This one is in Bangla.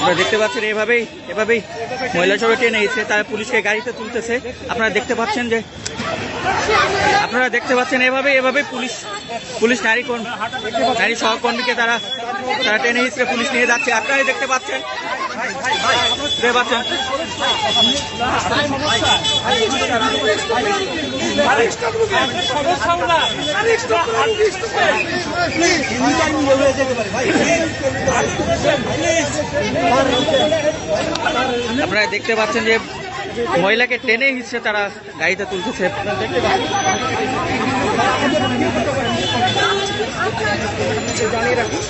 আপনারা দেখতে পাচ্ছেন এভাবেই মহিলা সবাই টেনে এসে তারা পুলিশকে গাড়িতে তুলতেছে। আপনারা দেখতে পাচ্ছেন এভাবে পুলিশ নারী সহকর্মীকে তারা টেনে হিসেবে পুলিশ নিয়ে যাচ্ছে। আপনারাই দেখতে পাচ্ছেন যে মহিলাকে টেনে হিসেবে তারা গাড়িতে তুলতেছে। জানিয়ে রাখুন